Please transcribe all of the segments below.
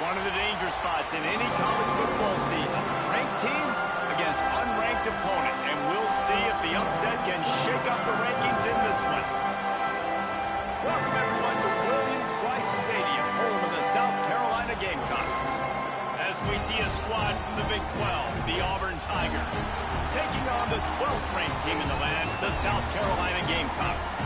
One of the danger spots in any college football season. Ranked team against unranked opponent. And we'll see if the upset can shake up the rankings in this one. Welcome, everyone, to Williams-Brice Stadium, home of the South Carolina Gamecocks. As we see a squad from the Big 12, the Auburn Tigers, taking on the 12th ranked team in the land, the South Carolina Gamecocks.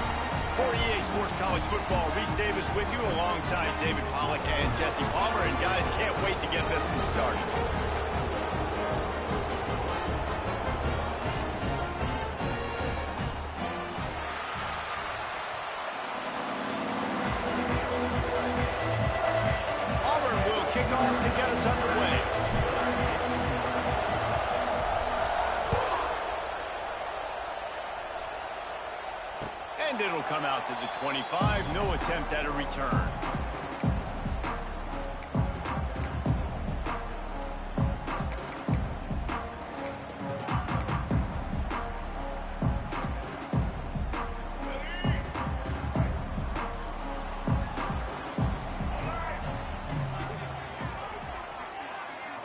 For EA Sports College Football, Reese Davis with you alongside David Pollack and Jesse Palmer. And guys, can't wait to get this one started. Auburn will kick off to get us underway. And it'll come out to the 25. No attempt at a return.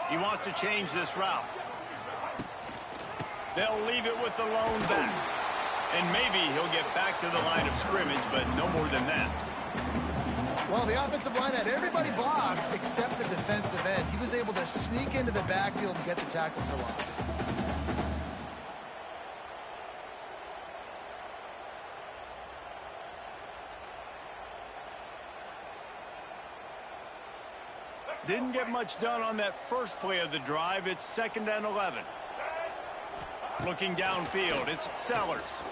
He wants to change this route. They'll leave it with the lone back. And maybe he'll get back to the line of scrimmage, but no more than that. Well, the offensive line had everybody blocked except the defensive end. He was able to sneak into the backfield and get the tackle for loss. Didn't get much done on that first play of the drive. It's 2nd and 11. Looking downfield, it's Sellers.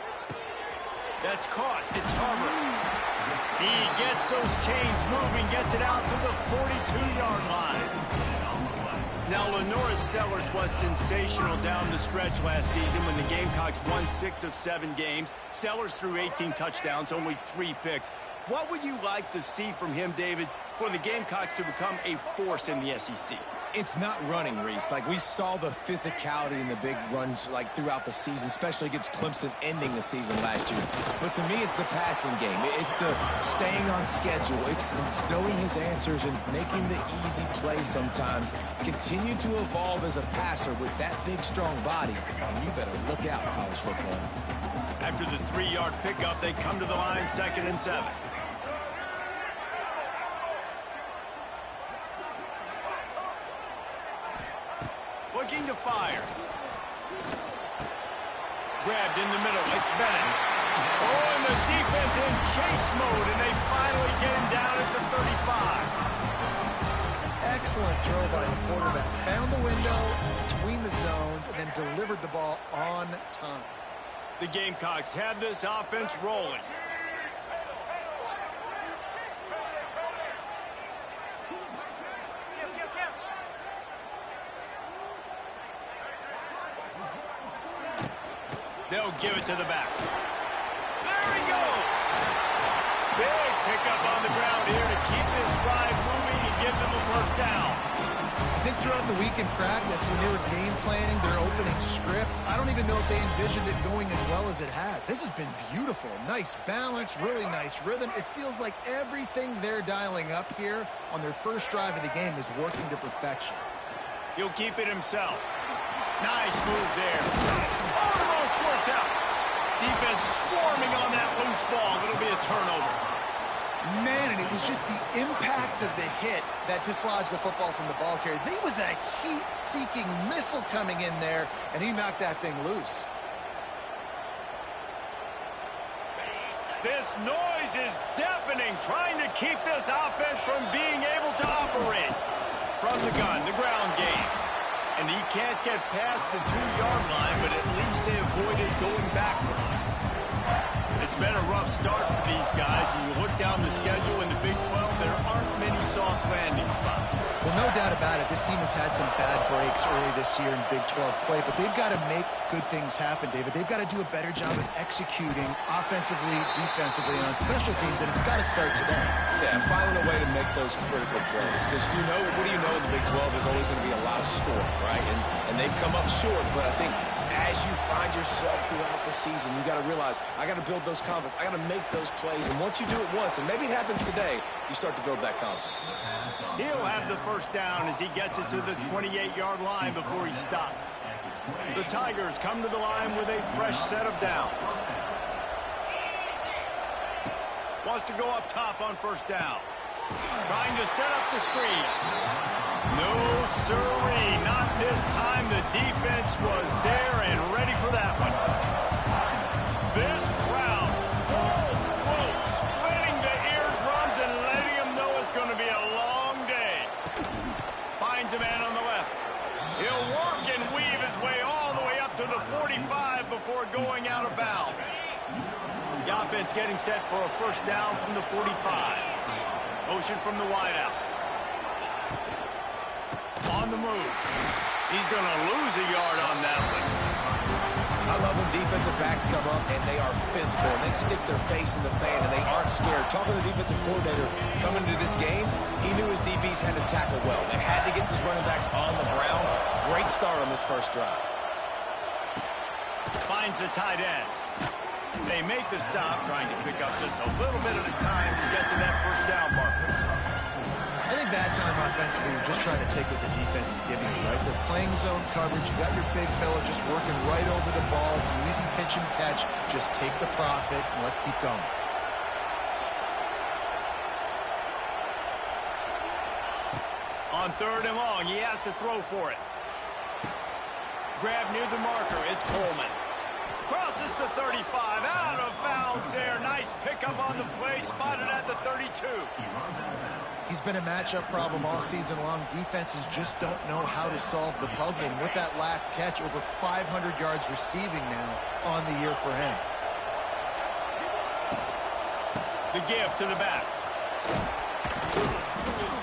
That's caught. It's Harper. He gets those chains moving, gets it out to the 42-yard line. Now, Lenoris Sellers was sensational down the stretch last season when the Gamecocks won 6 of 7 games. Sellers threw 18 touchdowns, only 3 picks. What would you like to see from him, David, for the Gamecocks to become a force in the SEC? It's not running, Reese. Like, we saw the physicality in the big runs, like, throughout the season, especially against Clemson ending the season last year. But to me, it's the passing game. It's the staying on schedule. It's knowing his answers and making the easy play sometimes. Continue to evolve as a passer with that big, strong body. And you better look out, college football. After the 3-yard pickup, they come to the line, 2nd and 7. Looking to fire. Grabbed in the middle. It's Bennett. Oh, and the defense in chase mode, and they finally get him down at the 35. Excellent throw by the quarterback. Found the window between the zones and then delivered the ball on time. The Gamecocks have this offense rolling. They'll give it to the back. There he goes. Big pickup on the ground here to keep this drive moving and give them a first down. I think throughout the week in practice, when they were game planning their opening script, I don't even know if they envisioned it going as well as it has. This has been beautiful. Nice balance, really nice rhythm. It feels like everything they're dialing up here on their first drive of the game is working to perfection. He'll keep it himself. Nice move there. Oh, the ball squirts out. Defense swarming on that loose ball. It'll be a turnover. Man, and it was just the impact of the hit that dislodged the football from the ball carrier. There was a heat-seeking missile coming in there, and he knocked that thing loose. This noise is deafening, trying to keep this offense from being able to operate. From the gun, the ground game. And he can't get past the 2-yard line, but at least they avoided going backwards. It's been a rough start for these guys, and you look down the schedule in the Big 12, there aren't many soft landing spots. Well, no doubt about it. This team has had some bad breaks early this year in Big 12 play, but they've got to make good things happen, David. They've got to do a better job of executing offensively, defensively, and on special teams, and it's got to start today. Yeah, finding a way to make those critical plays. Because, you know, what do you know in the Big 12? There's always going to be a lot of scoring, right? And they've come up short, but I think as you find yourself throughout the season, you got to realize, I got to build those confidence. I got to make those plays. And once you do it once, and maybe it happens today, you start to build that confidence. He'll have the first down as he gets it to the 28-yard line before he stopped. The Tigers come to the line with a fresh set of downs. Wants to go up top on first down. Trying to set up the screen. No, sirree, not this time. The defense was there and ready for that one. This crowd, full throat, splitting the eardrums and letting them know it's going to be a long day. Finds a man on the left. He'll work and weave his way all the way up to the 45 before going out of bounds. The offense getting set for a first down from the 45. Motion from the wideout. On the move. He's going to lose a yard on that one. I love when defensive backs come up and they are physical and they stick their face in the fan and they aren't scared. Talking to the defensive coordinator coming into this game, he knew his DBs had to tackle well. They had to get these running backs on the ground. Great start on this first drive. Finds the tight end. They make the stop, trying to pick up just a little bit at a time to get to that first down marker. I think that time offensively, you're just trying to take what the defense is giving you, right? They're playing zone coverage. You got your big fella just working right over the ball. It's an easy pitch and catch. Just take the profit, and let's keep going. On third and long, he has to throw for it. Grab near the marker is Coleman. Crosses the 35, out of bounds there. Nice pickup on the play, spotted at the 32. He's been a matchup problem all season long. Defenses just don't know how to solve the puzzle. And with that last catch, over 500 yards receiving now on the year for him. The give to the back.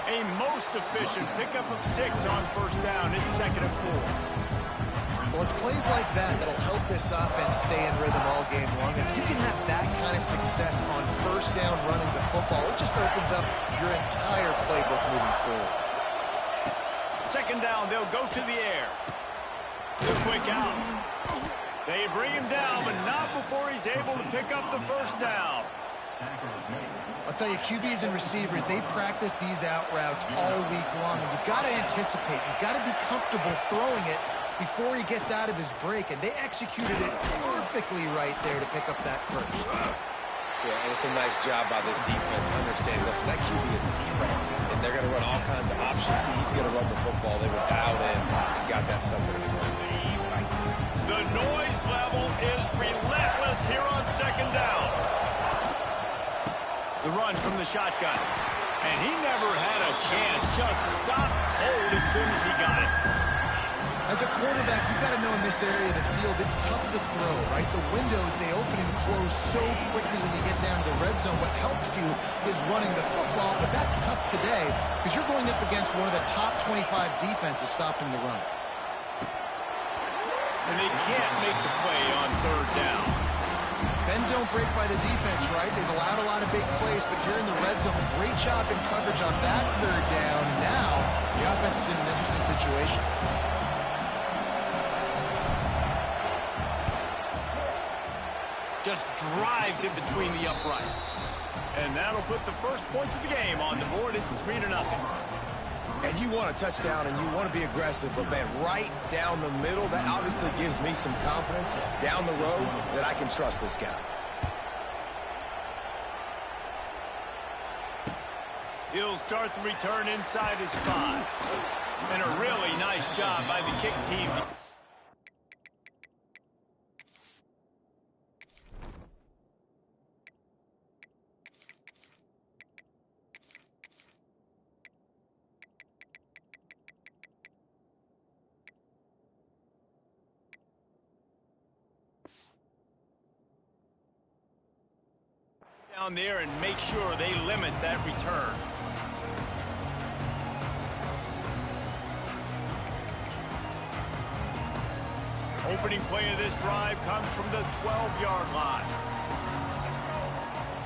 A most efficient pickup of 6 on first down. It's 2nd and 4. Well, it's plays like that that'll help this offense stay in rhythm all game long. If you can have that kind of success on first down running the football, it just opens up your entire playbook moving forward. 2nd down, they'll go to the air. The quick out. They bring him down, but not before he's able to pick up the first down. I'll tell you, QBs and receivers, they practice these out routes all week long. And you've got to anticipate. You've got to be comfortable throwing it before he gets out of his break, and they executed it perfectly right there to pick up that first. Yeah, and it's a nice job by this defense understanding, listen, that QB is a threat, and they're going to run all kinds of options, and he's going to run the football. They were dialed in and got that somewhere to the ground. The noise level is relentless here on 2nd down. The run from the shotgun, and he never had a chance, just stopped cold as soon as he got it. As a quarterback, you've got to know in this area of the field, it's tough to throw, right? The windows, they open and close so quickly when you get down to the red zone. What helps you is running the football, but that's tough today because you're going up against one of the top 25 defenses stopping the run. And they can't make the play on 3rd down. Bend don't break by the defense, right? They've allowed a lot of big plays, but here in the red zone, great job in coverage on that 3rd down. Now, the offense is in an interesting situation. Just drives in between the uprights. And that'll put the first points of the game on the board. It's 3-0. And you want a touchdown and you want to be aggressive, but man, right down the middle, that obviously gives me some confidence down the road that I can trust this guy. He'll start the return inside his 5. And a really nice job by the kick team. Down there and make sure they limit that return. Opening play of this drive comes from the 12-yard line.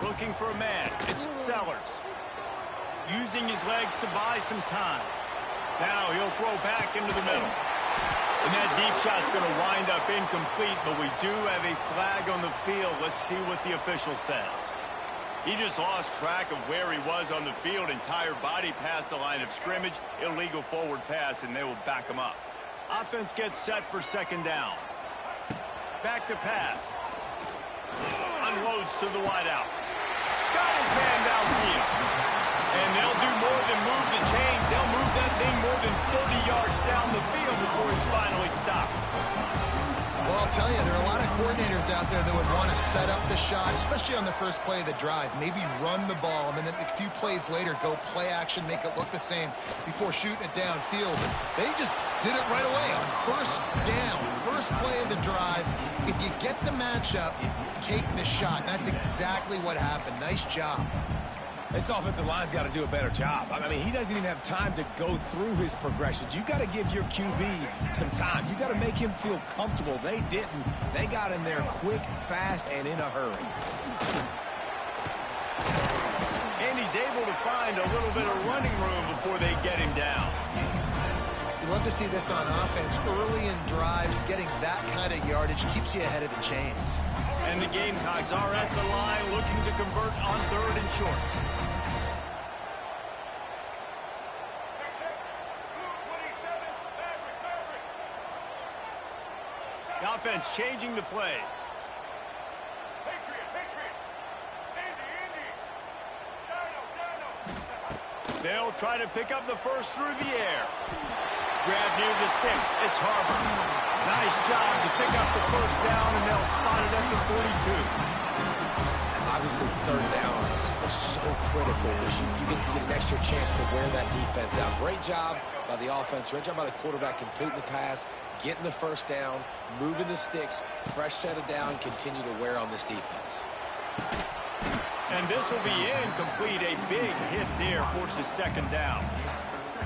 Looking for a man. It's Sellers. Using his legs to buy some time. Now he'll throw back into the middle. And that deep shot's going to wind up incomplete, but we do have a flag on the field. Let's see what the official says. He just lost track of where he was on the field. Entire body past the line of scrimmage. Illegal forward pass, and they will back him up. Offense gets set for second down. Back to pass. Unloads to the wideout. Got his man downfield. And they'll do more than move the chains. They'll move that thing more than 30 yards down the field before it's finally stopped. Well, I'll tell you, there are a lot of coordinators out there that would want to set up the shot, especially on the first play of the drive. Maybe run the ball, and then a few plays later, go play action, make it look the same before shooting it downfield. They just did it right away on first down, first play of the drive. If you get the matchup, take the shot. That's exactly what happened. Nice job. This offensive line's got to do a better job. I mean, he doesn't even have time to go through his progressions. You got to give your QB some time. You got to make him feel comfortable. They didn't. They got in there quick, fast, and in a hurry. And he's able to find a little bit of running room before they get him down. You love to see this on offense. Early in drives, getting that kind of yardage keeps you ahead of the chains. And the Gamecocks are at the line looking to convert on third and short. The offense changing the play. They'll try to pick up the first through the air. Grab near the sticks. It's Harbor. Nice job to pick up the first down, and they'll spot it at the 42. Obviously, third downs are so critical because you get an extra chance to wear that defense out. Great job by the offense. Great job by the quarterback completing the pass, getting the first down, moving the sticks, fresh set of down, continue to wear on this defense. And this will be incomplete. A big hit there forces second down.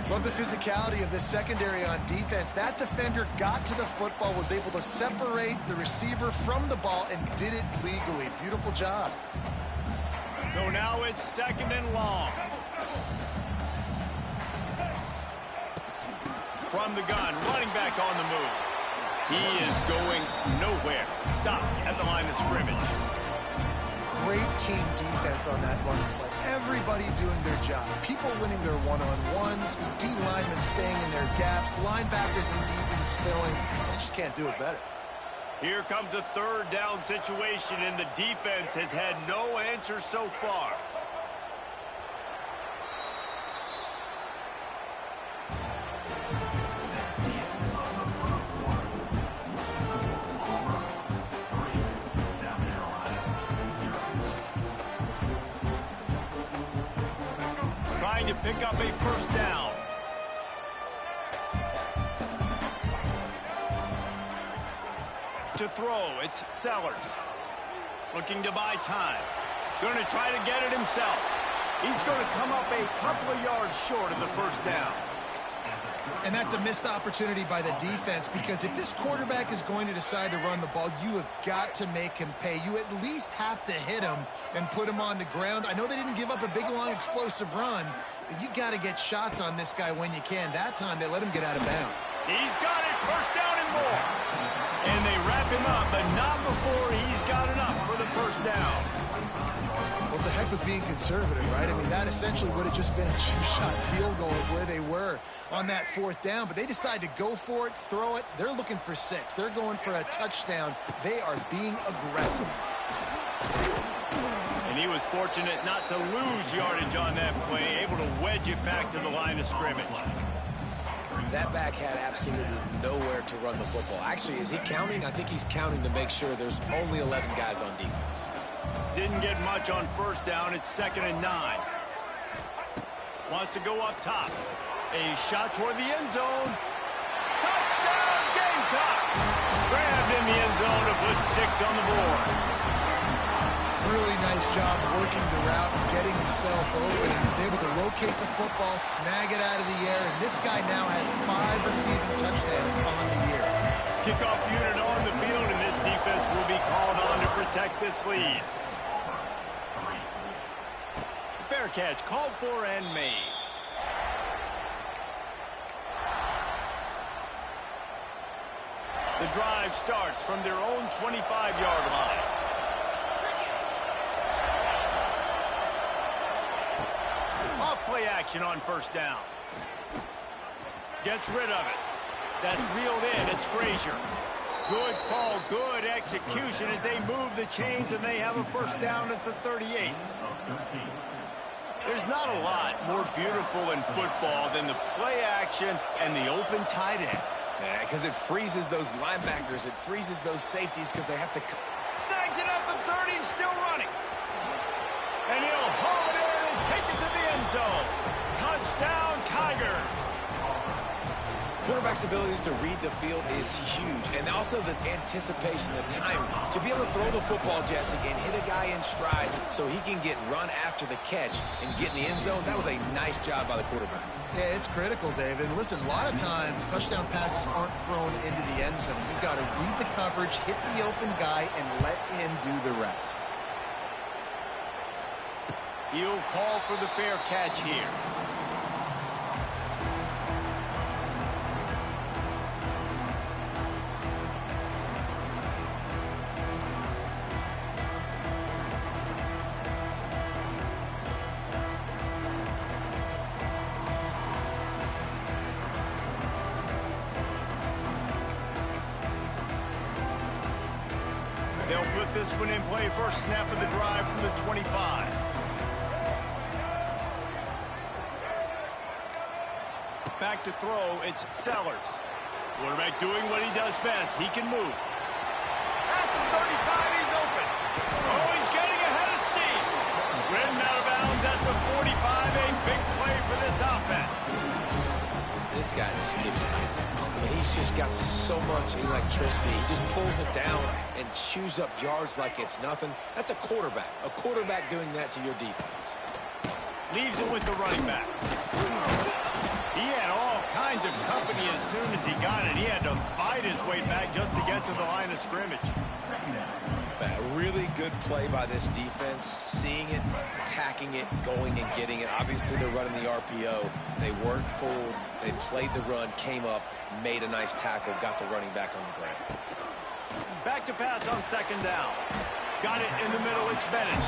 Love the physicality of this secondary on defense. That defender got to the football, was able to separate the receiver from the ball, and did it legally. Beautiful job. So now it's second and long. From the gun, running back on the move. He is going nowhere. Stop at the line of scrimmage. Great team defense on that run play. Everybody doing their job. People winning their one-on-ones, D linemen staying in their gaps, linebackers and DBs filling. They just can't do it better. Here comes a third down situation, and the defense has had no answer so far. Trying to pick up a first down. To throw, it's Sellers. Looking to buy time. Going to try to get it himself. He's going to come up a couple of yards short of the first down. And that's a missed opportunity by the defense, because if this quarterback is going to decide to run the ball, you have got to make him pay. You at least have to hit him and put him on the ground. I know they didn't give up a big, long, explosive run, but you got to get shots on this guy when you can. That time, they let him get out of bounds. He's got it, first down and more. And they wrap him up, but not before he's got enough for the first down. Well, it's a heck with being conservative, right? I mean, that essentially would have just been a two-shot field goal of where they were on that fourth down. But they decide to go for it, throw it. They're looking for 6. They're going for a touchdown. They are being aggressive. And he was fortunate not to lose yardage on that play, able to wedge it back to the line of scrimmage. That back had absolutely nowhere to run the football. Actually, is he counting? I think he's counting to make sure there's only 11 guys on defense. Didn't get much on first down. It's 2nd and 9. Wants to go up top. A shot toward the end zone. Touchdown, Gamecocks! Grabbed in the end zone to put 6 on the board. Really nice job working the route and getting himself open. He was able to locate the football, snag it out of the air, and this guy now has 5 receiving touchdowns on the year. Kickoff unit on the field, and this defense will be called on to protect this lead. Fair catch, called for and made. The drive starts from their own 25-yard line. Off-play action on first down. Gets rid of it. That's reeled in. It's Frazier. Good call, good execution as they move the chains, and they have a first down at the 38. There's not a lot more beautiful in football than the play action and the open tight end. Yeah, because it freezes those linebackers. It freezes those safeties because they have to... Snags it at the 30 and still running. And he'll haul it in and take it to the end zone. Touchdown, Tigers. Quarterback's abilities to read the field is huge, and also the anticipation, the timing. To be able to throw the football, Jesse, and hit a guy in stride so he can get run after the catch and get in the end zone, that was a nice job by the quarterback. Yeah, it's critical, David. Listen, a lot of times touchdown passes aren't thrown into the end zone. You've got to read the coverage, hit the open guy, and let him do the rest. He'll call for the fair catch here. They'll put this one in play. First snap of the drive from the 25. Back to throw, it's Sellers. Quarterback doing what he does best. He can move. At the 35, he's open. Oh, he's getting ahead of steam. Ridden out of bounds at the 45. A big play for this offense. This guy just gives you nightmares. I mean, he's just got so much electricity. He just pulls it down and chews up yards like it's nothing. That's a quarterback. A quarterback doing that to your defense. Leaves it with the running back. He had all kinds of company as soon as he got it. He had to fight his way back just to get to the line of scrimmage. A really good play by this defense, seeing it, attacking it, going and getting it. Obviously, they're running the RPO. They weren't fooled. They played the run, came up, made a nice tackle, got the running back on the ground. Back to pass on second down. Got it in the middle. It's Bennett.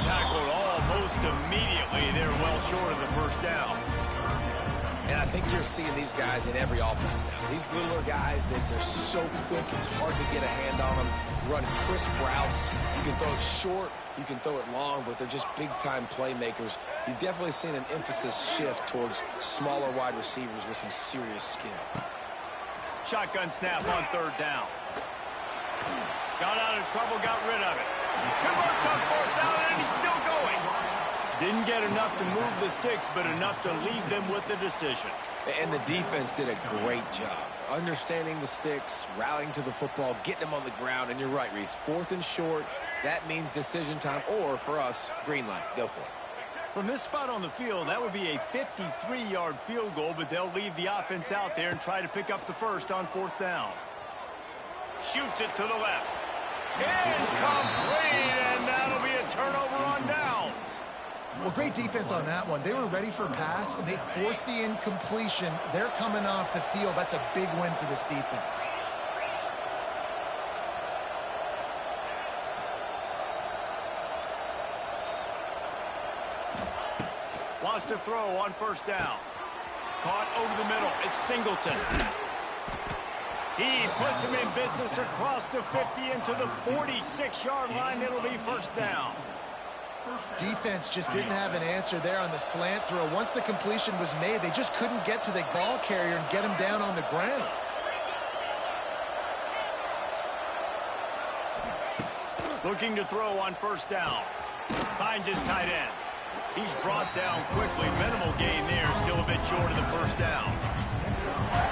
Tackled almost immediately. They're well short of the first down. And I think you're seeing these guys in every offense now. These littler guys, they're so quick, it's hard to get a hand on them. Run crisp routes. You can throw it short, you can throw it long, but they're just big-time playmakers. You've definitely seen an emphasis shift towards smaller wide receivers with some serious skill. Shotgun snap on third down. Got out of trouble, got rid of it. Converts on fourth down, and he's still going. Didn't get enough to move the sticks, but enough to leave them with the decision. And the defense did a great job. Understanding the sticks, rallying to the football, getting them on the ground. And you're right, Reese. Fourth and short, that means decision time. Or, for us, green light. Go for it. From this spot on the field, that would be a 53-yard field goal, but they'll leave the offense out there and try to pick up the first on fourth down. Shoots it to the left. Incomplete, and that'll be a turnover on downs. Well, great defense on that one. They were ready for pass, and they forced the incompletion. They're coming off the field. That's a big win for this defense. Wants to throw on first down. Caught over the middle. It's Singleton. He puts him in business across the 50 into the 46-yard line. It'll be first down. Defense just didn't have an answer there on the slant throw. Once the completion was made, they just couldn't get to the ball carrier and get him down on the ground. Looking to throw on first down. Finds his tight end. He's brought down quickly. Minimal gain there. Still a bit short of the first down.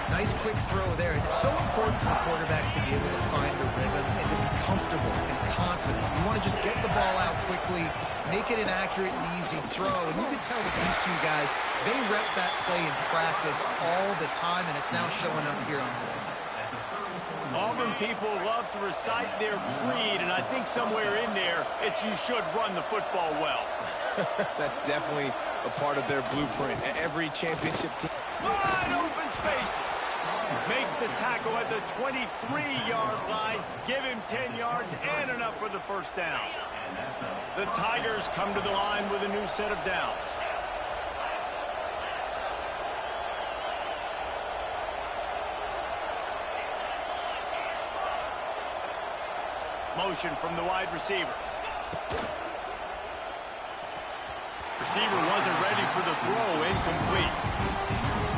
Nice quick throw there. It's so important for quarterbacks to be able to find a rhythm and to be comfortable and confident. You want to just get the ball out quickly, make it an accurate and easy throw. And you can tell that these two guys, they rep that play in practice all the time, and it's now showing up here on film. Auburn people love to recite their creed, and I think somewhere in there, it's you should run the football well. That's definitely a part of their blueprint. Every championship team. Wide open spaces. Makes the tackle at the 23-yard line. Give him 10 yards and enough for the first down. The Tigers come to the line with a new set of downs. Motion from the wide receiver. Receiver wasn't ready for the throw, incomplete.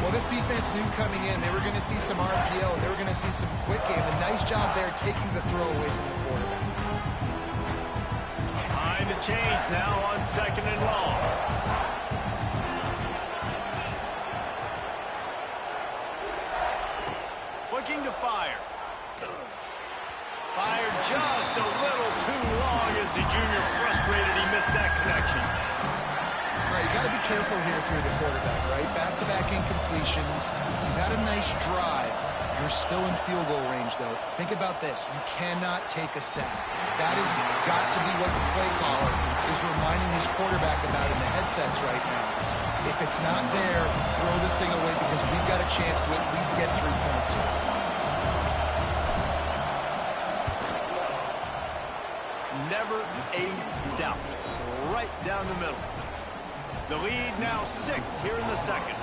Well, this defense knew coming in they were going to see some RPO, they were going to see some quick game. A nice job there taking the throw away from the quarterback. Behind the chains now on 2nd and long. Looking to fire. Fired just a little too long as the junior frustrated he missed that connection. All right, you got to be careful here if you're the quarterback, right? Back-to-back incompletions. You've had a nice drive. You're still in field goal range, though. Think about this. You cannot take a sack. That has got to be what the play caller is reminding his quarterback about in the headsets right now. If it's not there, throw this thing away because we've got a chance to at least get 3 points here. Never a doubt. Right down the middle. The lead now 6 here in the second.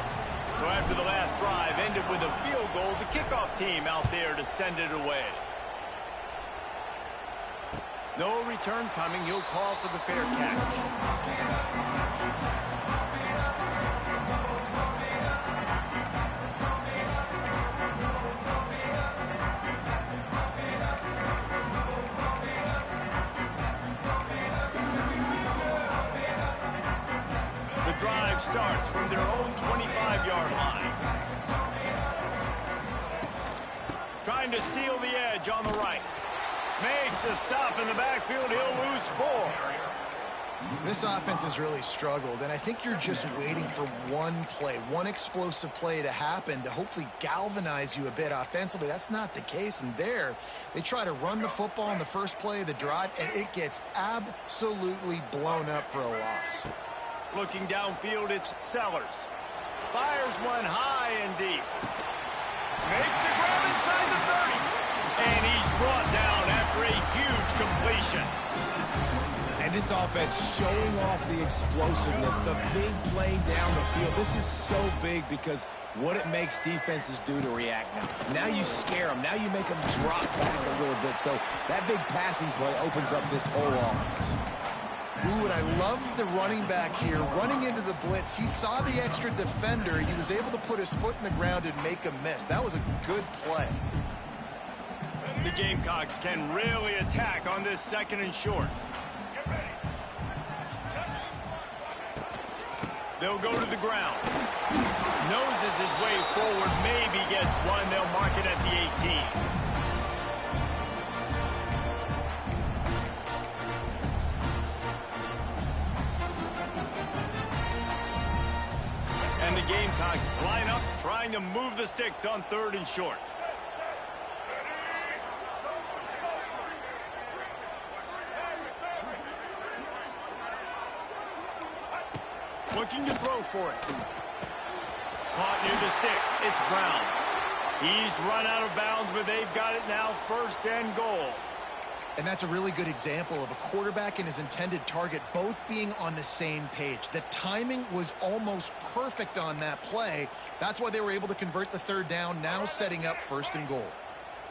So after the last drive ended with a field goal, the kickoff team out there to send it away. No return coming. He'll call for the fair catch. Drive starts from their own 25-yard line. Trying to seal the edge on the right. Makes a stop in the backfield. He'll lose 4. This offense has really struggled, and I think you're just waiting for one play, one explosive play to happen to hopefully galvanize you a bit offensively. That's not the case, and there they try to run the football in the first play of the drive, and it gets absolutely blown up for a loss. Looking downfield, it's Sellers. Fires one high and deep. Makes the grab inside the 30. And he's brought down after a huge completion. And this offense showing off the explosiveness, the big play down the field. This is so big because what it makes defenses do to react now. Now you scare them. Now you make them drop back a little bit. So that big passing play opens up this whole offense. Ooh, and I love the running back here running into the blitz. He saw the extra defender. He was able to put his foot in the ground and make a miss. That was a good play. The Gamecocks can really attack on this 2nd and short. They'll go to the ground. Noses his way forward, maybe gets 1. They'll mark it at the 18. And the Gamecocks line up, trying to move the sticks on 3rd and short. Looking to throw for it. Caught near the sticks. It's Brown. He's run out of bounds, but they've got it now 1st and goal. And that's a really good example of a quarterback and his intended target both being on the same page. The timing was almost perfect on that play. That's why they were able to convert the 3rd down, now setting up 1st and goal.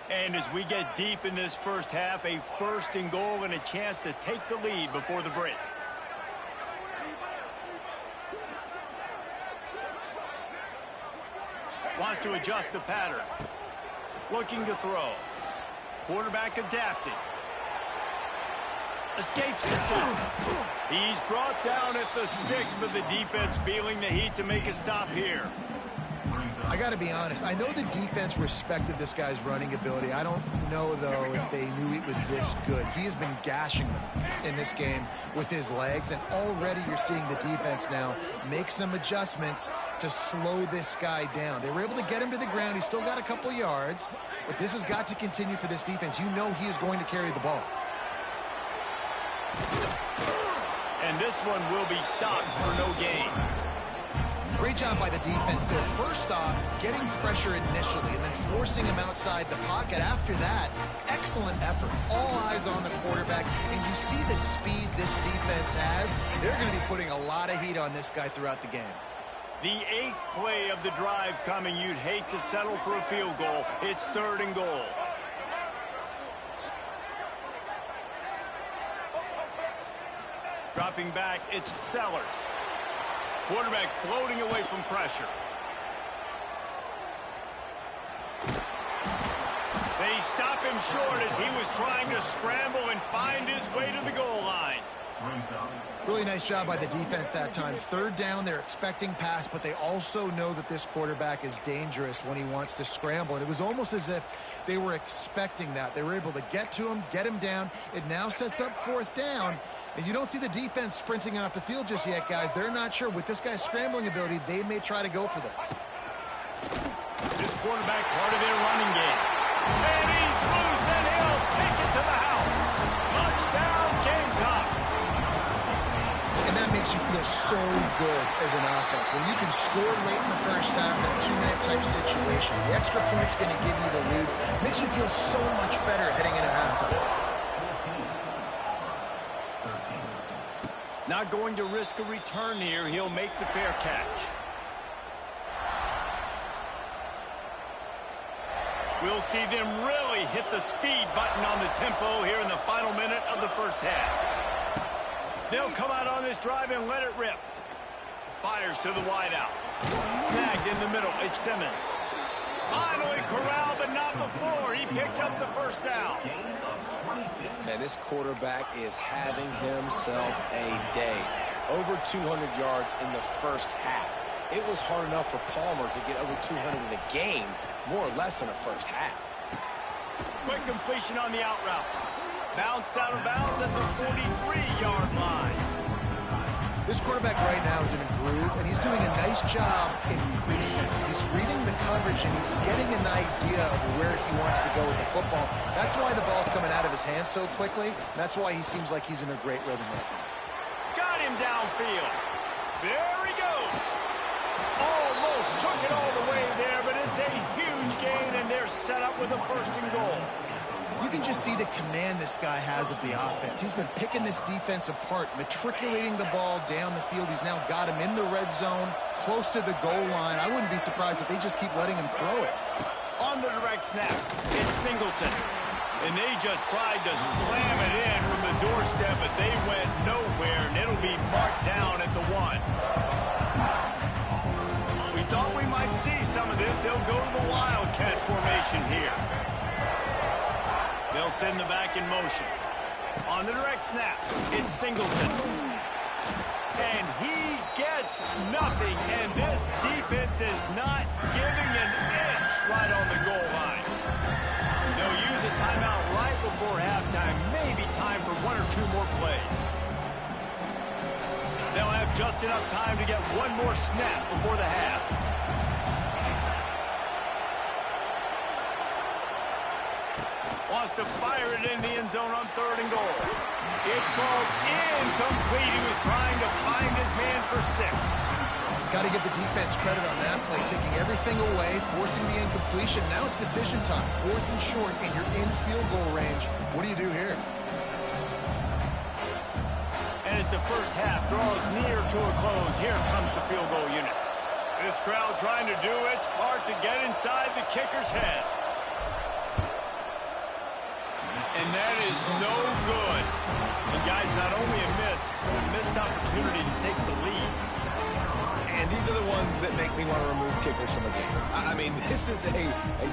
And as we get deep in this first half, a 1st and goal and a chance to take the lead before the break. Wants to adjust the pattern. Looking to throw. Quarterback adapting. Escapes the sack. He's brought down at the 6, but the defense feeling the heat to make a stop here. I got to be honest. I know the defense respected this guy's running ability. I don't know, though, if they knew he was this good. He has been gashing them in this game with his legs, and already you're seeing the defense now make some adjustments to slow this guy down. They were able to get him to the ground. He's still got a couple yards, but this has got to continue for this defense. You know he is going to carry the ball. And this one will be stopped for no gain. Great job by the defense there. First off, getting pressure initially and then forcing him outside the pocket. After that, excellent effort. All eyes on the quarterback, and you see the speed this defense has. They're going to be putting a lot of heat on this guy throughout the game. The 8th play of the drive coming. You'd hate to settle for a field goal. It's 3rd and goal. Dropping back, it's Sellers. Quarterback floating away from pressure. They stop him short as he was trying to scramble and find his way to the goal line. Really nice job by the defense that time. 3rd down, they're expecting pass, but they also know that this quarterback is dangerous when he wants to scramble. And it was almost as if they were expecting that. They were able to get to him, get him down. It now sets up 4th down. And you don't see the defense sprinting off the field just yet, guys. They're not sure. With this guy's scrambling ability, they may try to go for this. This quarterback part of their running game. And he's loose, and he'll take it to the house. Touchdown, Gamecocks. And that makes you feel so good as an offense. When you can score late in the first half in a 2-minute type situation, the extra point's going to give you the lead. Makes you feel so much better heading into halftime. Not going to risk a return here. He'll make the fair catch. We'll see them really hit the speed button on the tempo here in the final minute of the first half. They'll come out on this drive and let it rip. Fires to the wideout. Snagged in the middle. It's Simmons. Finally corralled, but not before. He picks up the first down. Man, this quarterback is having himself a day. Over 200 yards in the first half. It was hard enough for Palmer to get over 200 in a game, more or less in the first half. Quick completion on the out route. Bounced out of bounds at the 43-yard line. This quarterback right now is in a groove, and he's doing a nice job in pre-snap. He's reading the coverage, and he's getting an idea of where he wants to go with the football. That's why the ball's coming out of his hands so quickly. That's why he seems like he's in a great rhythm right now. Got him downfield. There he goes. Almost took it all the way there, but it's a huge gain, and they're set up with a 1st and goal. You can just see the command this guy has of the offense. He's been picking this defense apart, matriculating the ball down the field. He's now got him in the red zone, close to the goal line. I wouldn't be surprised if they just keep letting him throw it. On the direct snap, it's Singleton. And they just tried to slam it in from the doorstep, but they went nowhere, and it'll be marked down at the 1. We thought we might see some of this. They'll go to the Wildcat formation here. They'll send the back in motion. On the direct snap, it's Singleton. And he gets nothing, and this defense is not giving an inch right on the goal line. They'll use a timeout right before halftime, maybe time for 1 or 2 more plays. They'll have just enough time to get 1 more snap before the half. Wants to fire it in the end zone on 3rd and goal. It falls incomplete. He was trying to find his man for 6. Got to give the defense credit on that play, taking everything away, forcing the incompletion. Now it's decision time. 4th and short, and you're in field goal range. What do you do here? And as the first half draws near to a close, here comes the field goal unit. This crowd trying to do its part to get inside the kicker's head. And that is no good. And guys, not only a miss, but a missed opportunity to take the lead. And these are the ones that make me want to remove kickers from a game. I mean, this is a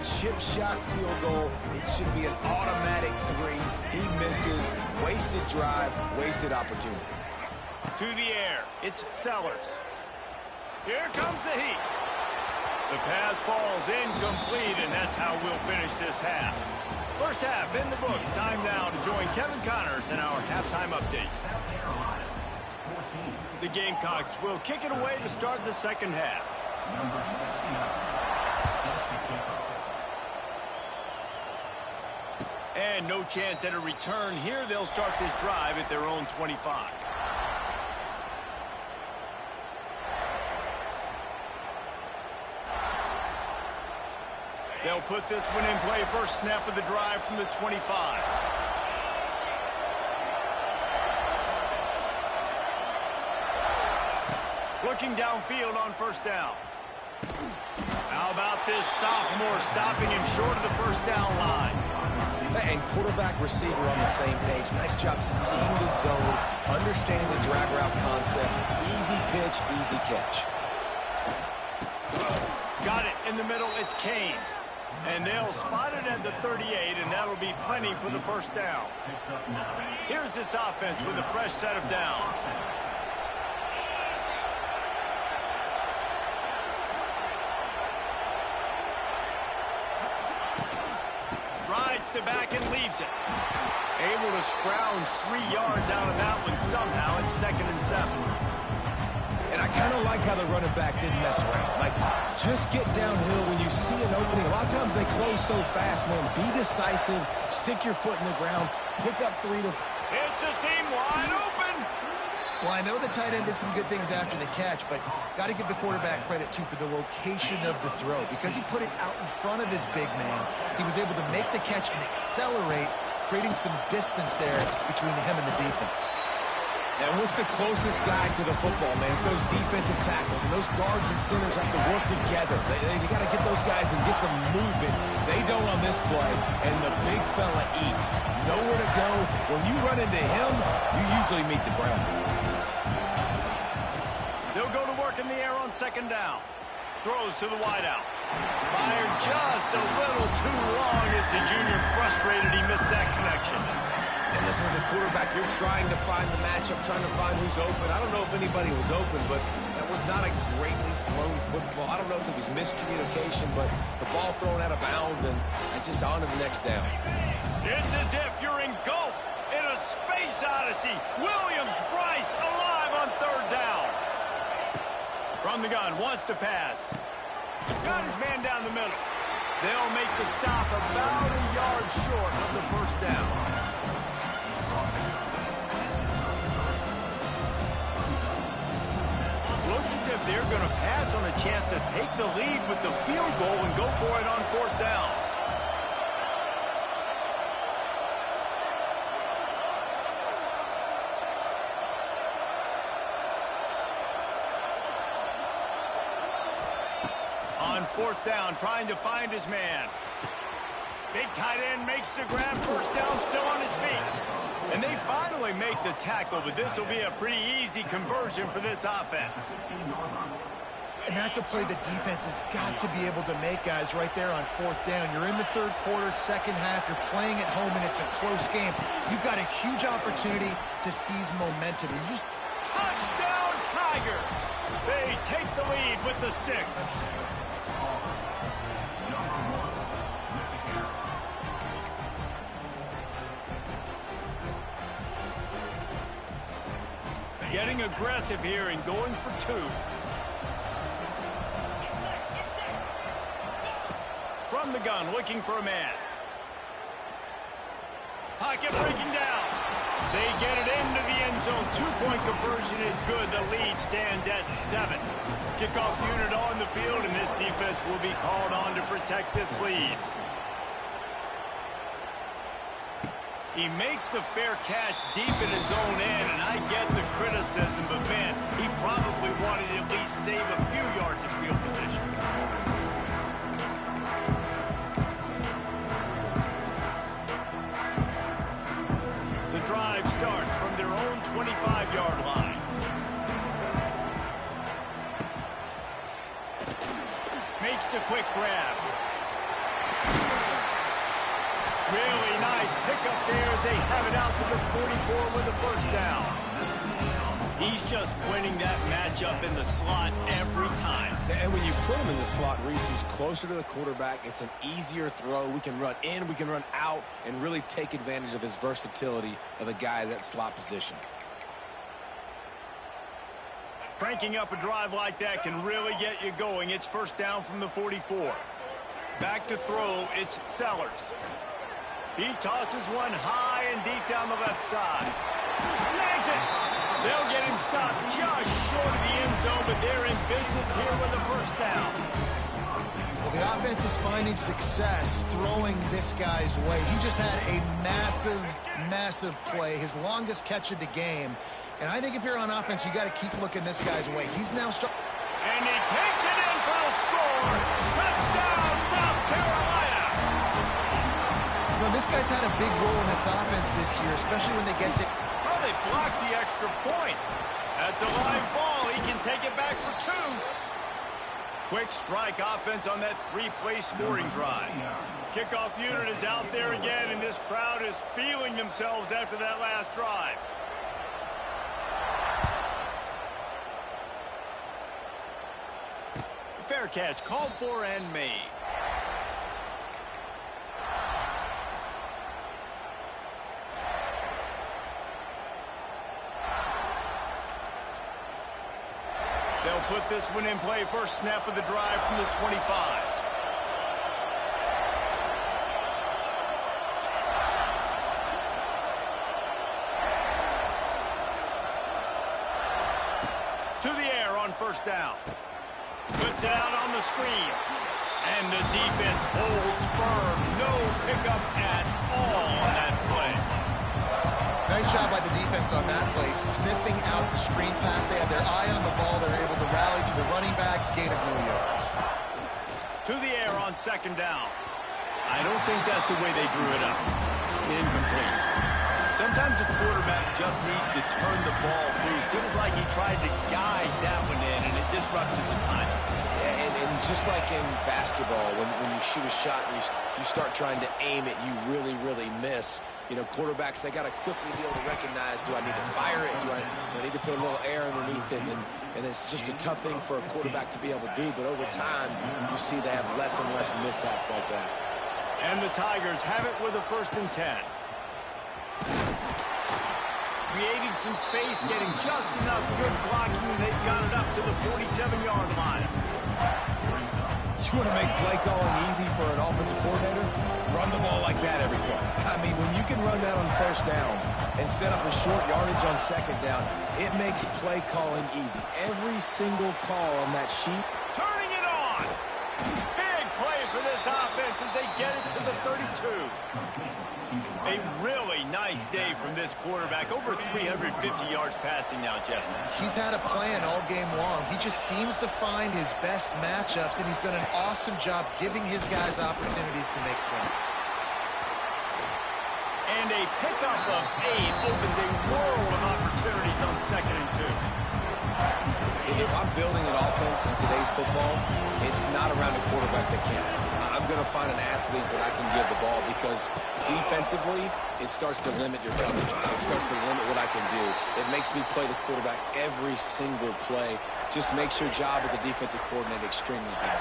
chip shot field goal. It should be an automatic 3. He misses. Wasted drive, wasted opportunity. To the air, it's Sellers. Here comes the heat. The pass falls incomplete, and that's how we'll finish this half. First half in the books. Time now to join Kevin Connors in our halftime update. The Gamecocks will kick it away to start the second half. And no chance at a return here. They'll start this drive at their own 25. They'll put this one in play first snap of the drive from the 25. Looking downfield on first down. How about this sophomore stopping him short of the first down line? And quarterback, receiver on the same page. Nice job seeing the zone, understanding the drag route concept. Easy pitch, easy catch. Got it in the middle. It's Kane. And they'll spot it at the 38, and that'll be plenty for the first down. Here's this offense with a fresh set of downs. Rides the back and leaves it. Able to scrounge 3 yards out of that one somehow. It's 2nd and 7. And I kind of like how the running back didn't mess around. Like, just get downhill when you see an opening. A lot of times they close so fast, man. Be decisive. Stick your foot in the ground. Pick up 3 to... It's a seam wide open. Well, I know the tight end did some good things after the catch, but got to give the quarterback credit, too, for the location of the throw. Because he put it out in front of his big man, he was able to make the catch and accelerate, creating some distance there between him and the defense. And what's the closest guy to the football, man? It's those defensive tackles, and those guards and centers have to work together. They got to get those guys and get some movement. They don't on this play, and the big fella eats. Nowhere to go. When you run into him, you usually meet the ground. They'll go to work in the air on 2nd down. Throws to the wideout. Fired just a little too long as the junior frustrated he missed that connection. And listen, as a quarterback, you're trying to find the matchup, trying to find who's open. I don't know if anybody was open, but that was not a greatly thrown football. I don't know if it was miscommunication, but the ball thrown out of bounds and just on to the next down. It's as if you're engulfed in a space odyssey. Williams-Brice alive on 3rd down. From the gun, wants to pass. Got his man down the middle. They'll make the stop about a yard short of the first down. Looks as if they're going to pass on a chance to take the lead with the field goal and go for it on 4th down. On 4th down, trying to find his man. Big tight end makes the grab, first down, still on his feet. And they finally make the tackle, but this will be a pretty easy conversion for this offense. And that's a play the defense has got to be able to make, guys, right there on 4th down. You're in the 3rd quarter, 2nd half. You're playing at home, and it's a close game. You've got a huge opportunity to seize momentum. You just... Touchdown, Tigers! They take the lead with the 6. Getting aggressive here and going for 2. From the gun, looking for a man. Pocket breaking down. They get it into the end zone. 2-point conversion is good. The lead stands at 7. Kickoff unit on the field, and this defense will be called on to protect this lead. He makes the fair catch deep in his own end, and I get the criticism, but man, he probably wanted to at least save a few yards of field position. The drive starts from their own 25-yard line. Makes the quick grab. Really nice pickup there as they have it out to the 44 with the first down. He's just winning that matchup in the slot every time. And when you put him in the slot, Reese, he's closer to the quarterback. It's an easier throw. We can run in, we can run out, and really take advantage of his versatility of the guy in that slot position. Cranking up a drive like that can really get you going. It's first down from the 44. Back to throw, it's Sellers. He tosses one high and deep down the left side. Snags it. They'll get him stopped just short of the end zone, but they're in business here with a first down. Well, The offense is finding success throwing this guy's way. He just had a massive, massive play, his longest catch of the game. And I think if you're on offense, you got to keep looking this guy's way. He's now and he takes it in for the score. Touchdown, South Carolina. You know, this guy's had a big role in this offense this year, especially when they get to... Well, they blocked the extra point. That's a live ball. He can take it back for 2. Quick strike offense on that 3-play scoring drive. Kickoff unit is out there again, and this crowd is feeling themselves after that last drive. Fair catch called for and made. They'll put this one in play. First snap of the drive from the 25. To the air on first down. Puts it out on the screen. And the defense holds firm. No pickup at all on that play. Nice job by the defense on that play, sniffing out the screen pass. They had their eye on the ball. They're able to rally to the running back, gain of no yards. To the air on second down. I don't think that's the way they drew it up. Incomplete. Sometimes a quarterback just needs to turn the ball loose. It was like he tried to guide that one in, and it disrupted the timing. Yeah, and just like in basketball, when you shoot a shot and you start trying to aim it, you really, really miss. You know, quarterbacks, they got to quickly be able to recognize, do I need to fire it? Do I need to put a little air underneath it? And it's just a tough thing for a quarterback to be able to do. But over time, you see they have less and less mishaps like that. And the Tigers have it with a 1st and 10. Creating some space, getting just enough good blocking, and they've got it up to the 47-yard line. You want to make play calling easy for an offensive coordinator? Run the ball like that every play. I mean, when you can run that on first down and set up a short yardage on second down, it makes play calling easy. Every single call on that sheet. Turning it on. Big play for this offense as they get it to the 32. A really nice day from this quarterback. Over 350 yards passing now, Jeff. He's had a plan all game long. He just seems to find his best matchups, and he's done an awesome job giving his guys opportunities to make plays. And a pickup of 8 opens a world of opportunities on 2nd and 2. If I'm building an offense in today's football, it's not around a quarterback that can't. I'm going to find an athlete that I can give the ball, because defensively, it starts to limit your coverages. It starts to limit what I can do. It makes me play the quarterback every single play. Just makes your job as a defensive coordinator extremely hard.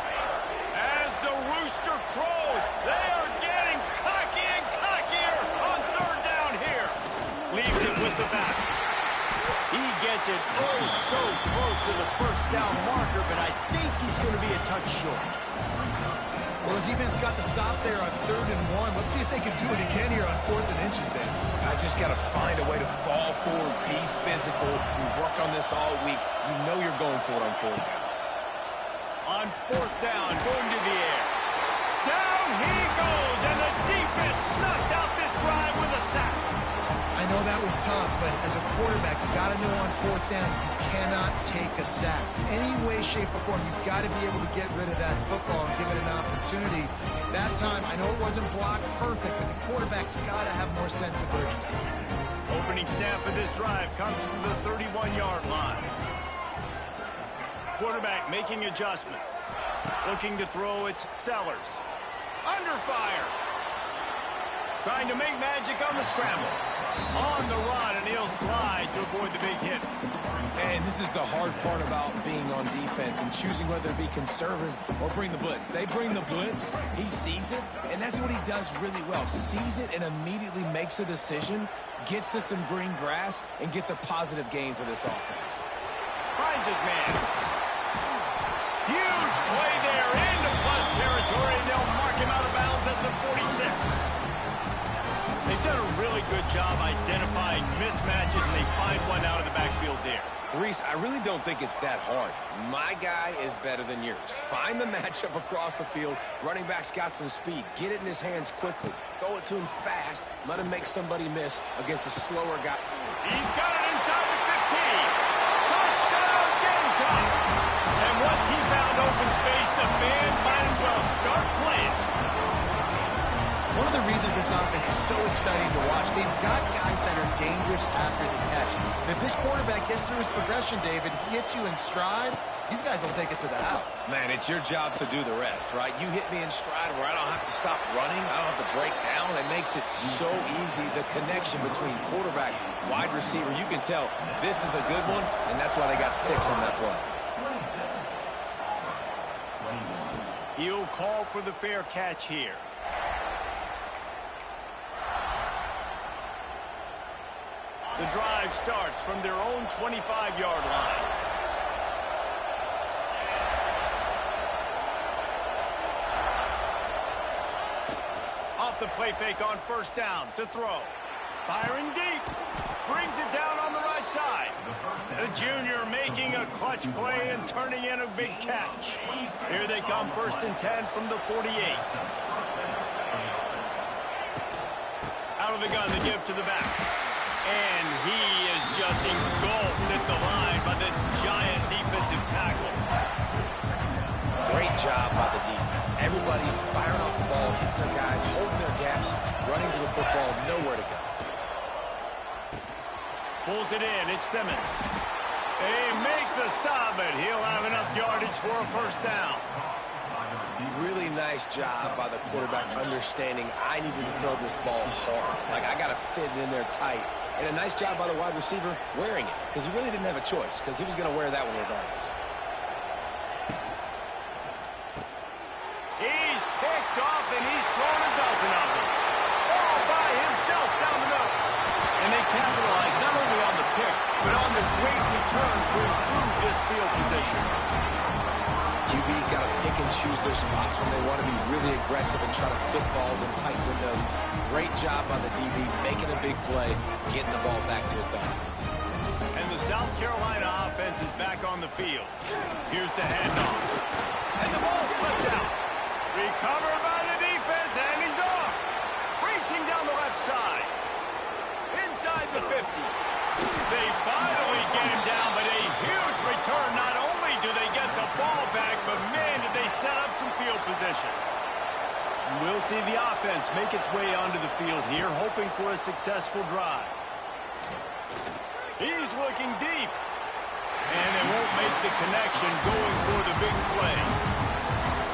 As the rooster crows, they are getting cocky and cockier on 3rd down here. Leaves it with the back. He gets it so close to the 1st down marker, but I think he's going to be a touch short. Well, the defense got the stop there on 3rd and 1. Let's see if they can do it again here on 4th and inches, Dan. I just got to find a way to fall forward, be physical. We work on this all week. You know you're going for it on 4th down. On 4th down, going to the air. Down he goes, and the defense snuffs out this drive with a sack. I know that was tough, but as a quarterback, you got to know on 4th down, you cannot take a sack. Any way, shape, or form, you've got to be able to get rid of that football and give it an opportunity. That time, I know it wasn't blocked perfect, but the quarterback's got to have more sense of urgency. Opening snap of this drive comes from the 31-yard line. Quarterback making adjustments. Looking to throw, it's Sellers. Under fire. Trying to make magic on the scramble. On the run, and he'll slide to avoid the big hit. And this is the hard part about being on defense and choosing whether to be conservative or bring the blitz. They bring the blitz, he sees it, and that's what he does really well. Sees it and immediately makes a decision, gets to some green grass, and gets a positive gain for this offense. Finds his man. Huge play there into plus territory, and they'll mark him out of bounds at the 46. They've done a really good job identifying mismatches, and they find one out of the backfield there. Reese, I really don't think it's that hard. My guy is better than yours. Find the matchup across the field. Running back's got some speed. Get it in his hands quickly. Throw it to him fast. Let him make somebody miss against a slower guy. He's got it inside the 15. Touchdown, Gamecocks! And once he found open space, the band might as well start playing. One of the reasons this offense is so exciting to watch, they've got guys that are dangerous after the catch. And if this quarterback gets through his progression, David, he hits you in stride, these guys will take it to the house. Man, it's your job to do the rest, right? You hit me in stride where I don't have to stop running. I don't have to break down. It makes it so easy. The connection between quarterback, wide receiver, you can tell this is a good one, and that's why they got 6 on that play. He'll call for the fair catch here. The drive starts from their own 25-yard line. Off the play fake on first down to throw. Firing deep. Brings it down on the right side. The junior making a clutch play and turning in a big catch. Here they come, 1st and 10 from the 48. Out of the gun, the give to the back. And he is just engulfed at the line by this giant defensive tackle. Great job by the defense. Everybody firing off the ball, hitting their guys, holding their gaps, running to the football, nowhere to go. Pulls it in, it's Simmons. They make the stop, but he'll have enough yardage for a first down. Really nice job by the quarterback understanding I needed to throw this ball hard. Like, I got to fit it in there tight. And a nice job by the wide receiver wearing it, because he really didn't have a choice, because he was going to wear that one regardless. He's picked off, and he's thrown a dozen of them. All by himself down the middle. And they capitalize not only on the pick, but on the great return to improve this field position. QB's got to pick and choose their spots when they want to be really aggressive and try to fit balls in tight windows. Great job by the DB, making a big play, getting the ball back to its offense. And the South Carolina offense is back on the field. Here's the handoff. And the ball slipped out. Recovered by the defense, and he's off. Racing down the left side. Inside the 50. They finally get him down, but a huge return. Not only do they get the ball back, but man, did they set up some field position. We'll see the offense make its way onto the field here, hoping for a successful drive. He's looking deep. And they won't make the connection going for the big play.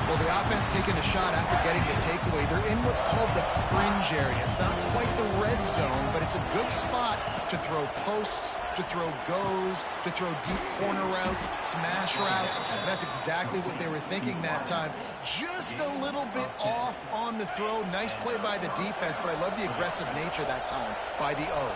Well, the offense taking a shot after getting the takeaway. They're in what's called the fringe area. It's not quite the red zone, but it's a good spot to throw posts, to throw goes, to throw deep corner routes, smash routes. And that's exactly what they were thinking that time. Just a little bit off on the throw. Nice play by the defense, but I love the aggressive nature that time by the O.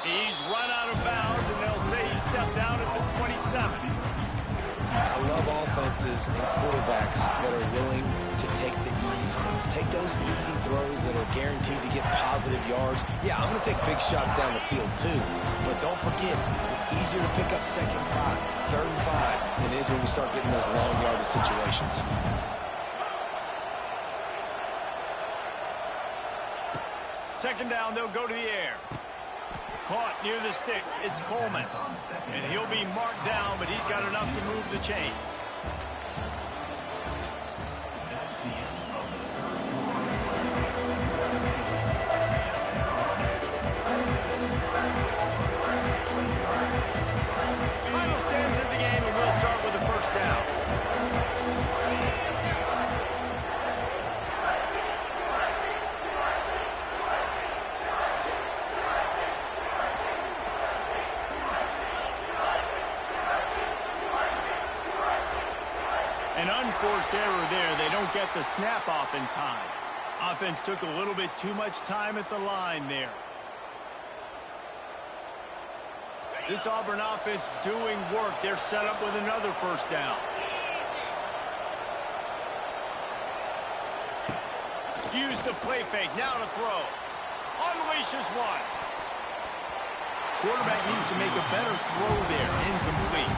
He's run out of bounds, and they'll say he stepped out at the 27. I love offenses and quarterbacks that are willing to take the easy stuff. Take those easy throws that are guaranteed to get positive yards. Yeah, I'm going to take big shots down the field too. But don't forget, it's easier to pick up 2nd and 5, 3rd and 5 than it is when we start getting those long yardage situations. Second down, they'll go to the air. Caught near the sticks. It's Coleman. And he'll be marked down, but he's got enough to move the chains. Final stands in the game, and we'll start with the first down. An unforced error there. They don't get the snap off in time. Offense took a little bit too much time at the line there. This Auburn offense doing work. They're set up with another first down. Use the play fake. Now to throw. Unleashes one. Quarterback needs to make a better throw there. Incomplete.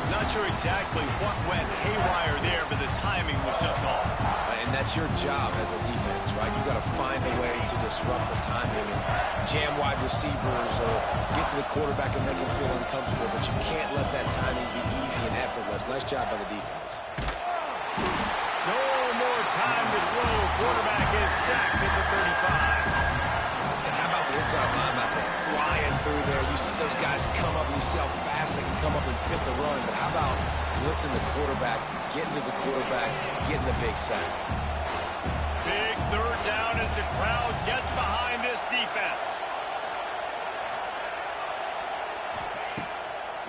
Not sure exactly what went haywire there, but the timing was just off. And that's your job as a defense, right? You've got to find a way to disrupt the timing and jam wide receivers or get to the quarterback and make him feel uncomfortable, but you can't let that timing be easy and effortless. Nice job by the defense. No more time to throw. Quarterback is sacked at the 35. And how about the inside linebacker flying through there? You see those guys come up and you see how fast they can come up and fit the run. But how about blitzing the quarterback, getting to the quarterback, getting the big sack? Big third down as the crowd gets behind this defense.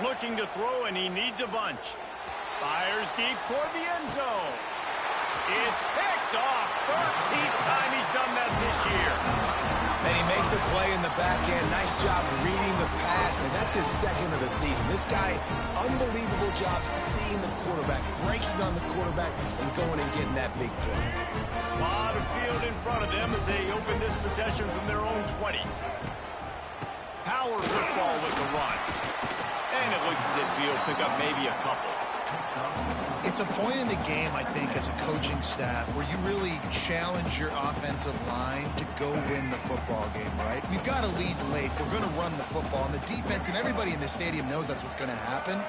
Looking to throw, and he needs a bunch. Fires deep toward the end zone. It's picked off. 13th time he's done that this year. And he makes a play in the back end. Nice job reading the pass, and that's his second of the season. This guy, unbelievable job seeing the quarterback, breaking on the quarterback, and going and getting that big play. A lot of field in front of them as they open this possession from their own 20. Power football with the run. And it looks as if he'll pick up maybe a couple. It's a point in the game, I think, as a coaching staff where you really challenge your offensive line to go win the football game, right? We've got to lead late. We're going to run the football. And the defense and everybody in the stadium knows that's what's going to happen.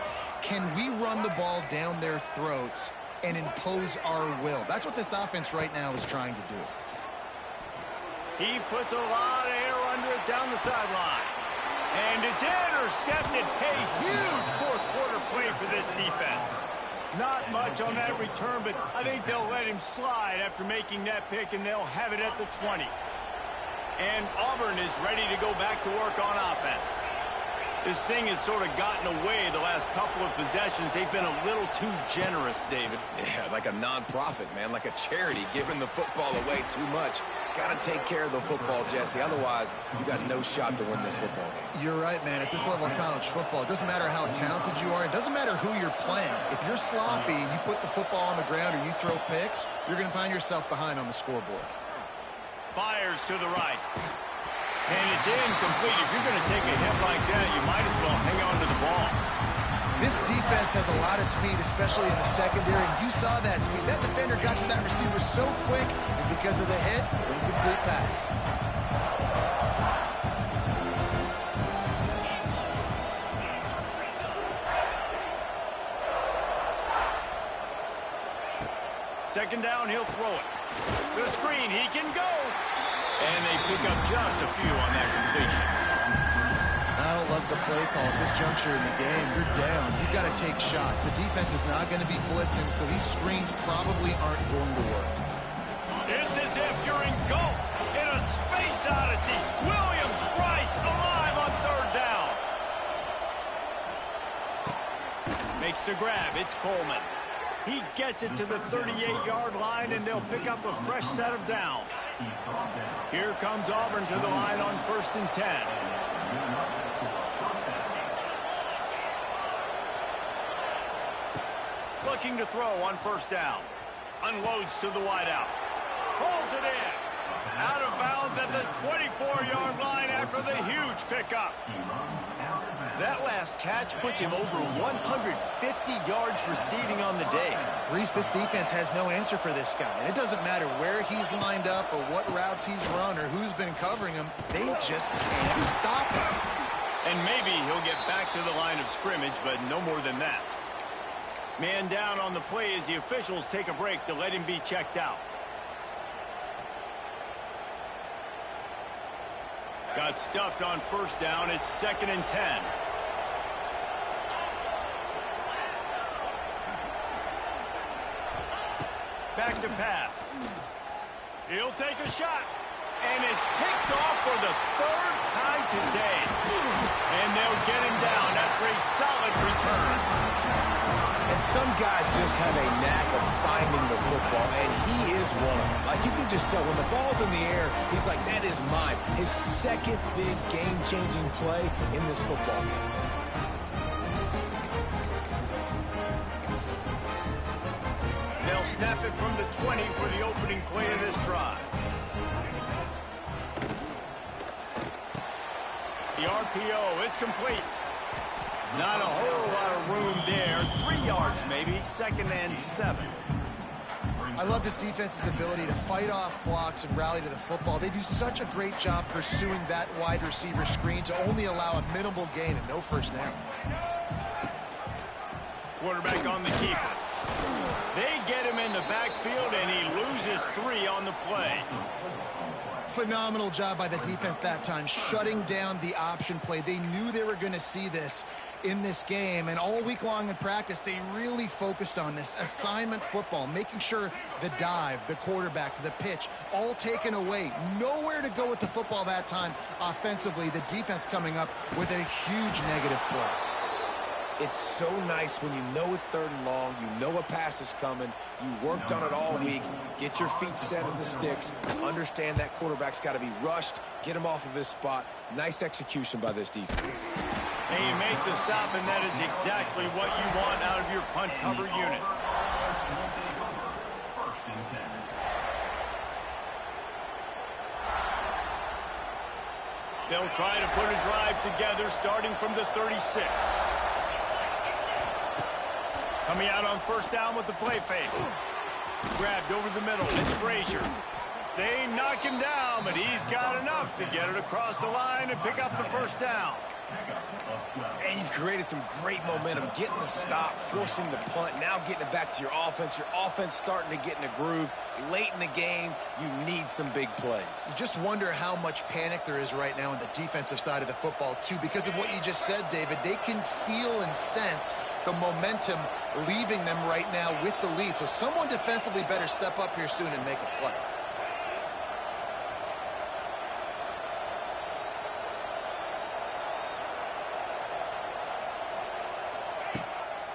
Can we run the ball down their throats and impose our will? That's what this offense right now is trying to do. He puts a lot of air under it down the sideline. And it's intercepted. Hey, huge fourth quarter play for this defense. Not much on that return, but I think they'll let him slide after making that pick, and they'll have it at the 20. And Auburn is ready to go back to work on offense. This thing has sort of gotten away the last couple of possessions. They've been a little too generous, David. Yeah, like a nonprofit, man, like a charity, giving the football away too much. Got to take care of the football, Jesse. Otherwise, you got no shot to win this football game. You're right, man. At this level of college football, it doesn't matter how talented you are. It doesn't matter who you're playing. If you're sloppy and you put the football on the ground or you throw picks, you're going to find yourself behind on the scoreboard. Fires to the right. And it's incomplete. If you're going to take a hit like that, you might as well hang on to the ball. This defense has a lot of speed, especially in the secondary, and you saw that speed. That defender got to that receiver so quick, and because of the hit, incomplete pass. Second down, he'll throw it. The screen, he can go. And they pick up just a few on that completion. I don't love the play call at this juncture in the game. You're down. You've got to take shots. The defense is not going to be blitzing, so these screens probably aren't going to work. It's as if you're engulfed in a space odyssey. Williams-Brice alive on third down. Makes the grab. It's Coleman. He gets it to the 38-yard line, and they'll pick up a fresh set of downs. Here comes Auburn to the line on 1st and 10. Looking to throw on 1st down. Unloads to the wideout. Pulls it in. Out of bounds at the 24-yard line after the huge pickup. That last catch puts him over 150 yards receiving on the day. Reese, this defense has no answer for this guy. And it doesn't matter where he's lined up or what routes he's run or who's been covering him. They just can't stop him. And maybe he'll get back to the line of scrimmage, but no more than that. Man down on the play as the officials take a break to let him be checked out. Got stuffed on 1st down. It's 2nd and 10. Back to pass. He'll take a shot. And it's picked off for the 3rd time today. And they'll get him down after a solid return. And some guys just have a knack of finding the football, and he is one of them. Like, you can just tell when the ball's in the air, he's like, that is mine. His second big game-changing play in this football game. They'll snap it from the 20 for the opening play of this drive. The RPO, it's complete. Not a whole lot of room there. 3 yards maybe, 2nd and 7. I love this defense's ability to fight off blocks and rally to the football. They do such a great job pursuing that wide receiver screen to only allow a minimal gain and no first down. Quarterback on the keeper. They get him in the backfield, and he loses 3 on the play. Phenomenal job by the defense that time, shutting down the option play. They knew they were going to see this in this game, and all week long in practice, they really focused on this assignment football, making sure the dive, the quarterback, the pitch, all taken away. Nowhere to go with the football that time offensively. The defense coming up with a huge negative play. It's so nice when you know it's 3rd and long, you know a pass is coming, you worked on it all week, get your feet set in the sticks, understand that quarterback's got to be rushed, get him off of his spot. Nice execution by this defense. And you make the stop, and that is exactly what you want out of your punt cover unit. They'll try to put a drive together starting from the 36. Coming out on 1st down with the play fake. Grabbed over the middle. It's Frazier. They knock him down, but he's got enough to get it across the line and pick up the 1st down. And you've created some great momentum, getting the stop, forcing the punt, now getting it back to your offense. Your offense starting to get in a groove. Late in the game, you need some big plays. You just wonder how much panic there is right now on the defensive side of the football, too, because of what you just said, David. They can feel and sense the momentum leaving them right now with the lead. So someone defensively better step up here soon and make a play.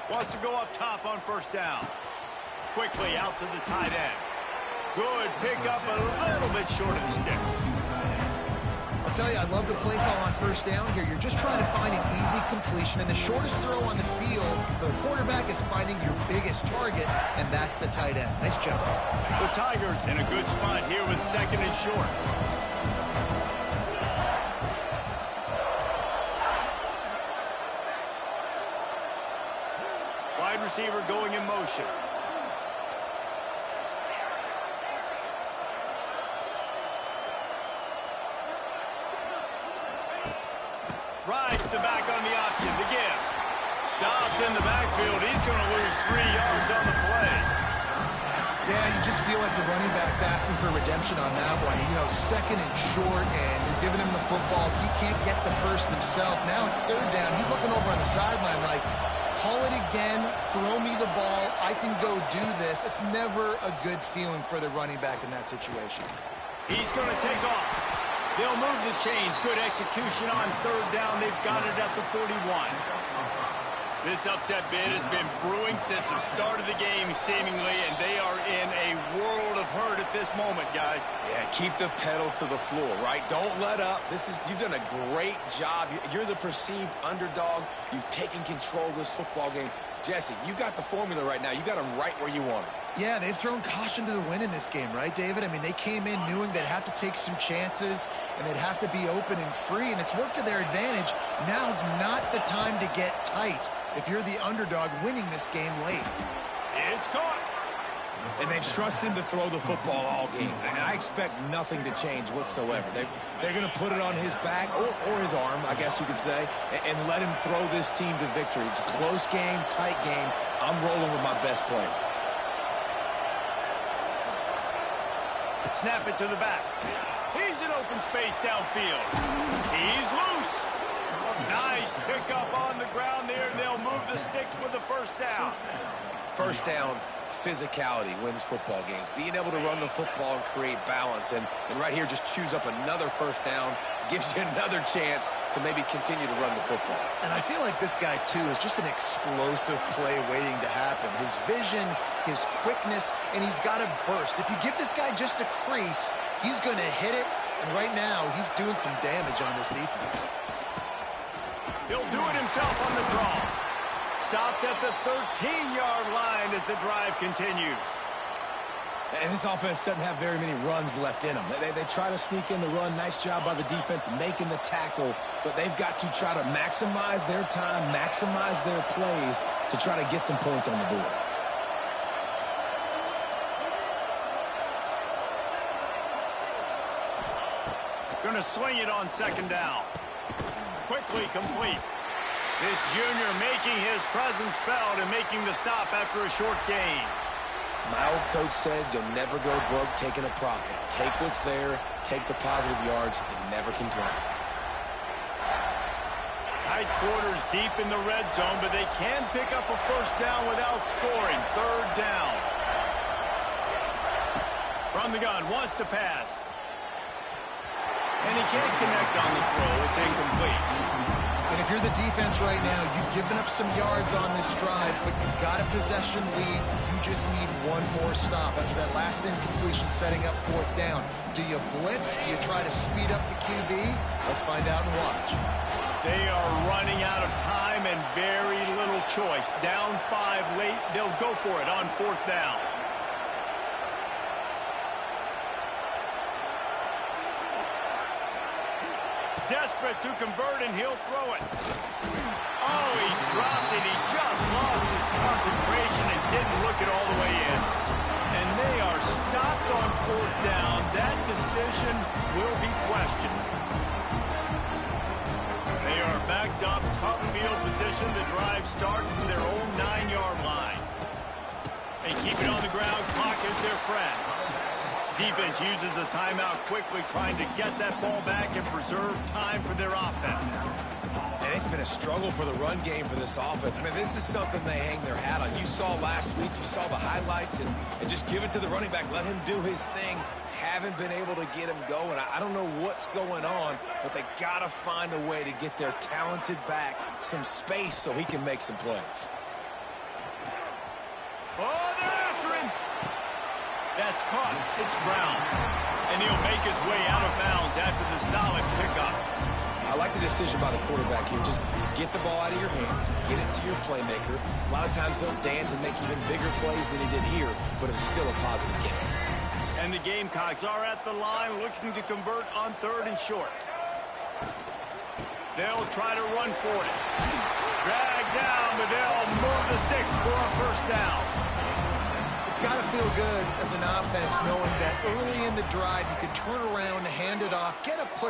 Wants to go up top on 1st down. Quickly out to the tight end. Good pickup, a little bit short of the sticks. I'll tell you, I love the play call on 1st down here. You're just trying to find an easy completion, and the shortest throw on the field for the quarterback is finding your biggest target, and that's the tight end. Nice job. The Tigers in a good spot here with 2nd and short. Wide receiver going in motion. Rides the back on the option, the give. Stopped in the backfield. He's going to lose 3 yards on the play. Yeah, you just feel like the running back's asking for redemption on that one. You know, 2nd and short, and you're giving him the football. He can't get the first himself. Now it's 3rd down. He's looking over on the sideline like, call it again, throw me the ball, I can go do this. It's never a good feeling for the running back in that situation. He's going to take off. They'll move the chains. Good execution on 3rd down. They've got it at the 41. This upset bid has been brewing since the start of the game, seemingly, and they are in a world of hurt at this moment, guys. Yeah, keep the pedal to the floor, right? Don't let up. You've done a great job. You're the perceived underdog. You've taken control of this football game. Jesse, you got the formula right now. You got them right where you want them. Yeah, they've thrown caution to the wind in this game, right, David? I mean, they came in knowing they'd have to take some chances and they'd have to be open and free, and it's worked to their advantage. Now's not the time to get tight if you're the underdog winning this game late. It's caught. And they've trusted him to throw the football all game. And I expect nothing to change whatsoever. They're going to put it on his back, or his arm, I guess you could say, and let him throw this team to victory. It's a close game, tight game. I'm rolling with my best player. Snap it to the back. He's in open space downfield. He's loose. Nice pickup on the ground there. They'll move the sticks with the 1st down. 1st down, physicality wins football games. Being able to run the football and create balance. And right here, just choose up another 1st down. Gives you another chance to maybe continue to run the football. And I feel like this guy, too, is just an explosive play waiting to happen. His vision, his quickness, and he's got a burst. If you give this guy just a crease, he's going to hit it. And right now, he's doing some damage on this defense. He'll do it himself on the draw. Stopped at the 13-yard line as the drive continues. And this offense doesn't have very many runs left in them. They try to sneak in the run. Nice job by the defense making the tackle. But they've got to try to maximize their time, maximize their plays to try to get some points on the board. Going to swing it on second down. Quickly complete. This junior making his presence felt and making the stop after a short gain. My old coach said you'll never go broke taking a profit. Take what's there, take the positive yards, and never complain. Tight quarters deep in the red zone, but they can pick up a first down without scoring. Third down. From the gun, wants to pass. And he can't connect on the throw. It's incomplete. And if you're the defense right now, you've given up some yards on this drive, but you've got a possession lead. You just need one more stop after that last incompletion setting up fourth down. Do you blitz? Do you try to speed up the QB? Let's find out and watch. They are running out of time and very little choice. Down 5 late, they'll go for it on fourth down. Desperate to convert, and he'll throw it. Oh, he dropped it. He just lost his concentration and didn't look it all the way in. And they are stopped on fourth down. That decision will be questioned. They are backed up, tough field position. The drive starts from their own 9-yard line. They keep it on the ground. Clock is their friend. Defense uses a timeout quickly, trying to get that ball back and preserve time for their offense. And it's been a struggle for the run game for this offense. Man, this is something they hang their hat on. You saw last week, you saw the highlights, and just give it to the running back. Let him do his thing. Haven't been able to get him going. I don't know what's going on, but they got to find a way to get their talented back some space so he can make some plays. Oh, they're after him. That's caught. It's Brown. And he'll make his way out of bounds after the solid pickup. I like the decision by the quarterback here. Just get the ball out of your hands, get it to your playmaker. A lot of times he'll dance and make even bigger plays than he did here, but it was still a positive game. And the Gamecocks are at the line looking to convert on third and short. They'll try to run for it. Drag down, but they'll move the sticks for a first down. It's got to feel good as an offense knowing that early in the drive you can turn around, hand it off, get a push